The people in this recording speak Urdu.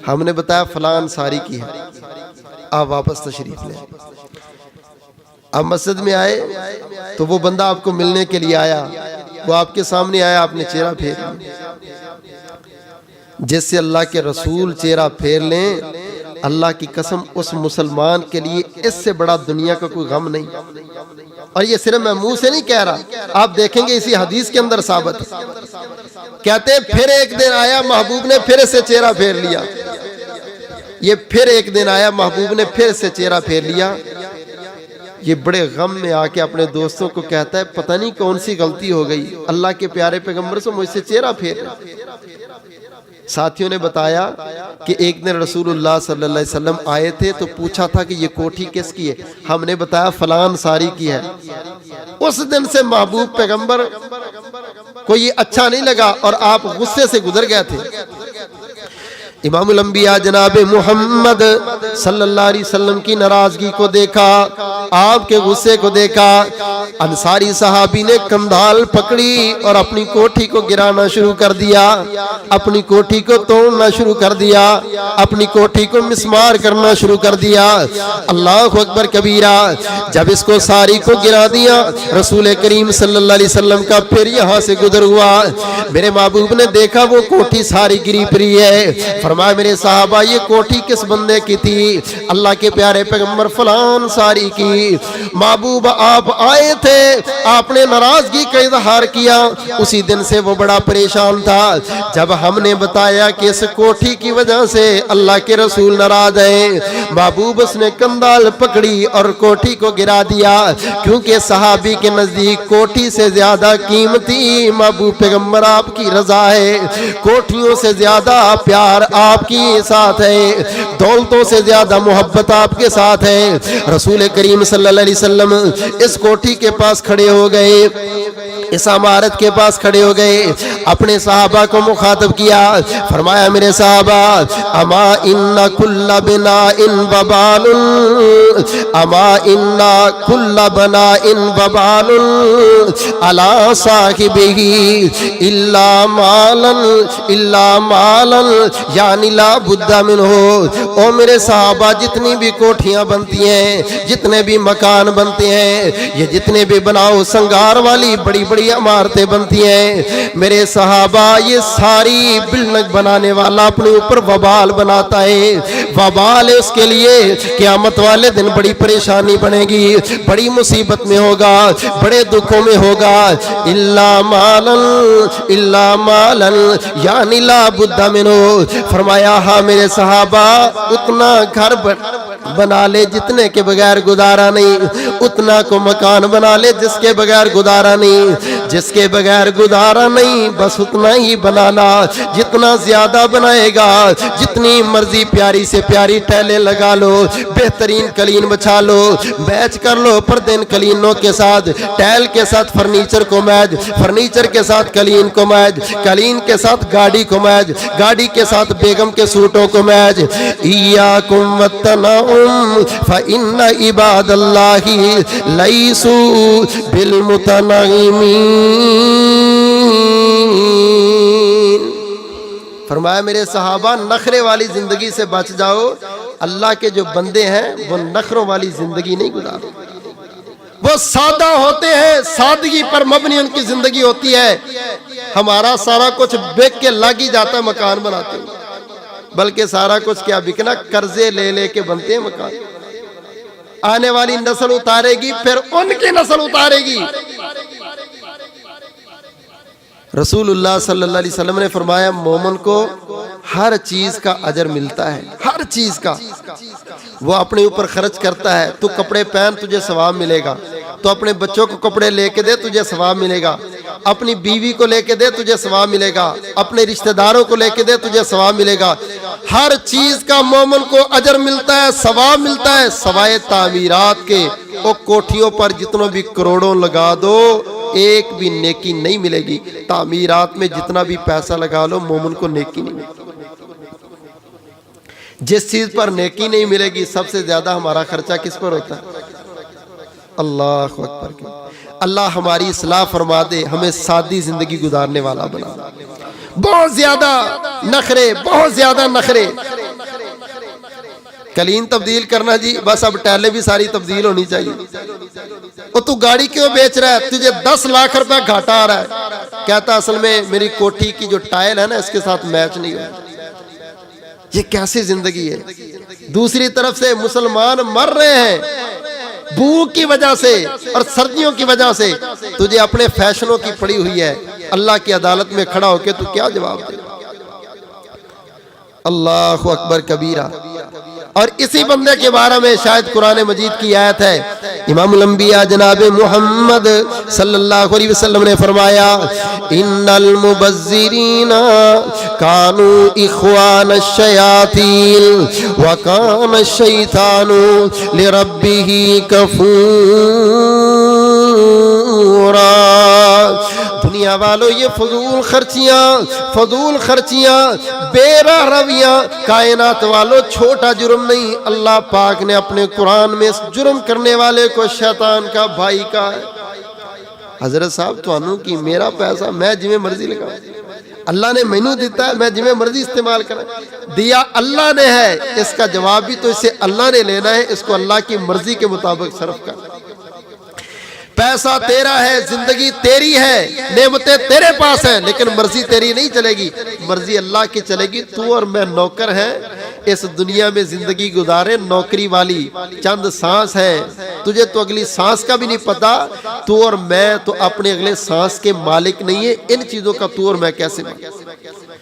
ہم نے بتایا فلاں انصاری کی ہے، آپ واپس تشریف لیں۔ آپ مسجد میں آئے تو وہ بندہ آپ کو ملنے کے لیے آیا، وہ آپ کے سامنے آیا، آپ نے چہرہ پھیر لیا۔ جس سے اللہ کے رسول چہرہ پھیر لیں، اللہ کی قسم اس مسلمان کے لیے اس سے بڑا دنیا کا کوئی غم نہیں۔ اور یہ صرف میں منہ سے نہیں کہہ رہا، آپ دیکھیں گے اسی حدیث کے اندر ثابت ہے۔ کہتے ہیں پھر ایک دن آیا محبوب نے پھر سے چہرہ پھیر لیا۔ یہ پھر ایک دن آیا محبوب نے پھر سے چہرہ پھیر لیا۔ یہ بڑے غم میں آ کے اپنے دوستوں کو کہتا ہے پتہ نہیں کون سی غلطی ہو گئی، اللہ کے پیارے پیغمبر سے مجھ سے چہرہ پھیر لیا۔ ساتھیوں نے بتایا کہ ایک دن رسول اللہ صلی اللہ علیہ وسلم آئے تھے تو پوچھا تھا کہ یہ کوٹھی کس کی ہے؟ ہم نے بتایا فلاں انصاری کی ہے۔ اس دن سے محبوب پیغمبر کو یہ اچھا نہیں لگا اور آپ غصے سے گزر گئے تھے۔ امام الانبیاء جناب محمد صلی اللہ علیہ وسلم کی ناراضگی کو دیکھا، آپ کے غصے کو دیکھا، انصاری صحابی نے کندھال پکڑی اور اپنی کوٹھی کو گرانا شروع کر دیا، اپنی کوٹھی کو توڑنا شروع کر دیا، اپنی کوٹھی کو مسمار کرنا شروع کر دیا۔ اللہ اکبر کبیرہ۔ جب اس کو ساری کو گرا دیا، رسول کریم صلی اللہ علیہ وسلم کا پھر یہاں سے گزر ہوا، میرے محبوب نے دیکھا وہ کوٹھی ساری گری پڑی ہے۔ فرمایا میرے صحابہ یہ کوٹھی کس بندے کی تھی؟ اللہ کے پیارے پیغمبر فلاں انصاری کی۔ محبوب آپ آئے تھے، آپ نے ناراضگی کا اظہار کیا، اسی دن سے وہ بڑا پریشان تھا۔ جب ہم نے بتایا کہ اس کوٹھی کی وجہ سے اللہ کے رسول ناراض ہیں، محبوب اس نے کندھال پکڑی اور کوٹھی کو گرا دیا، کیونکہ صحابی کے نزدیک کوٹھی سے زیادہ قیمتی محبوب پیغمبر آپ کی رضا ہے، کوٹھیوں سے زیادہ پیار آپ کی ساتھ ہے، دولتوں سے زیادہ محبت آپ کے ساتھ ہے۔ رسول کریم صلی اللہ علیہ وسلم اس کوٹھی کے پاس کھڑے ہو گئے، اس عمارت کے پاس کھڑے ہو گئے، اپنے صحابہ کو مخاطب کیا، فرمایا میرے صحابہ اما ان کل بناء وبال، اما ان کل بناء وبال علی صاحبہ الا مالا یعنی لا بد منہ۔ او میرے صحابہ جتنی بھی کوٹھیاں بنتی ہیں، جتنے بھی مکان بنتے ہیں، یہ جتنے بھی بناؤ سنگار والی بڑی بڑی عمارتیں بنتی ہیں، میرے صحابہ یہ ساری بلڈنگ بنانے والا اپنے اوپر وبال بناتا ہے، وبال ہے اس کے لیے قیامت والے دن بڑی پریشانی بنے گی، بڑی مصیبت میں ہوگا، بڑے دکھوں میں ہوگا۔ الا مالا یعنی لا بد منہ۔ فرمایا ہاں میرے صحابہ اتنا گھر بنا لے جتنے کے بغیر گزارا نہیں، اتنا کو مکان بنا لے جس کے بغیر گزارا نہیں، جس کے بغیر گزارا نہیں بس اتنا ہی بنانا، جتنا زیادہ بنائے گا، جتنی مرضی پیاری سے پیاری ٹیلیں لگا لو، بہترین قلین بچھا لو، بیچ کر لو پردین قلینوں کے ساتھ، ٹیل کے ساتھ فرنیچر کو میج، فرنیچر کے ساتھ قلین کو میج، قلین کے ساتھ گاڑی کو میج، گاڑی کے ساتھ بیگم کے سوٹوں کو میج۔ ایاکم والتنعم فإن عباد اللہ لیسوا بالمتنعمین۔ فرمایا میرے صحابہ نخرے والی زندگی سے بچ جاؤ، اللہ کے جو بندے ہیں وہ نخروں والی زندگی نہیں گزارتے، وہ سادہ ہوتے ہیں، سادگی پر مبنی ان کی زندگی ہوتی ہے۔ ہمارا سارا کچھ بیک کے لگ ہی جاتا ہے مکان بناتے ہیں، بلکہ سارا کچھ کیا بکنا، قرضے لے لے کے بنتے ہیں مکان۔ آنے والی نسل اتارے گی پھر ان کی نسل اتارے گی۔ رسول اللہ صلی اللہ علیہ وسلم نے فرمایا مومن کو ہر چیز کا اجر ملتا ہے، ہر چیز کا۔ وہ اپنے اوپر خرچ کرتا ہے، تو کپڑے پہن تجھے ثواب ملے گا، تو اپنے بچوں کو کپڑے لے کے دے تجھے ثواب ملے گا، اپنی بیوی کو لے کے دے تجھے ثواب ملے گا، اپنے رشتہ داروں کو لے کے دے تجھے ثواب ملے گا۔ ہر چیز کا مومن کو اجر ملتا ہے، ثواب ملتا ہے، سوائے تعمیرات کے۔ وہ کوٹھیوں پر جتنوں بھی کروڑوں لگا دو ایک بھی نیکی نہیں ملے گی۔ تعمیرات میں جتنا بھی پیسہ لگا لو مومن کو نیکی نہیں ملے گی۔ جس چیز پر نیکی نہیں ملے گی سب سے زیادہ ہمارا خرچہ کس پر ہوتا ہے؟ اللہ اکبر۔ اللہ ہماری اصلاح فرما دے، ہمیں سادی زندگی گزارنے والا بنا۔ بہت زیادہ نخرے، بہت زیادہ نخرے. کلین تبدیل کرنا جی، بس اب ٹیلیں بھی ساری تبدیل ہونی چاہیے. اور تو گاڑی کیوں بیچ رہا ہے؟ تجھے 10 لاکھ روپے گھاٹا آ رہا ہے. کہتا اصل میں میری کوٹھی کی جو ٹائل ہے نا اس کے ساتھ میچ نہیں ہو. یہ کیسی زندگی ہے؟ دوسری طرف سے مسلمان مر رہے ہیں بھوک کی وجہ سے اور سردیوں کی وجہ سے. تجھے اپنے فیشنوں کی پڑی ہوئی ہے، اللہ کی عدالت میں کھڑا ہو کے تو کیا جواب دے؟ اللہ اکبر کبیرہ. اور اسی بندے کے بارے میں شاید قرآن مجید کی آیت ہے. امام الانبیاء جناب محمد صلی اللہ علیہ وسلم نے فرمایا ان المبذرین کانوا اخوان الشیاطین وکان الشیطان لربہ کفورا. دنیا والو یہ فضول خرچیاں بے راہ رویاں، کائنات والو چھوٹا جرم نہیں. اللہ پاک نے اپنے قرآن میں اس جرم کرنے والے کو شیطان کا بھائی کہا ہے. حضرت صاحب توانوں کی میرا پیسہ میں جویں مرضی لگاؤں، اللہ نے مینوں دیتا ہے میں جویں مرضی استعمال کریں. دیا اللہ نے ہے، اس کا جواب بھی تو اسے اللہ نے لینا ہے. اس کو اللہ کی مرضی کے مطابق صرف کر. پیسہ تیرا ہے، زندگی تیری ہے، نعمتیں تیرے پاس ہیں، لیکن مرضی تیری نہیں چلے گی، مرضی اللہ کی چلے گی. تو اور میں نوکر ہیں، اس دنیا میں زندگی گزارے نوکری والی. چند سانس ہے، تجھے تو اگلی سانس کا بھی نہیں پتا. تو اور میں تو اپنے اگلے سانس کے مالک نہیں ہے. ان چیزوں کا تو اور میں کیسے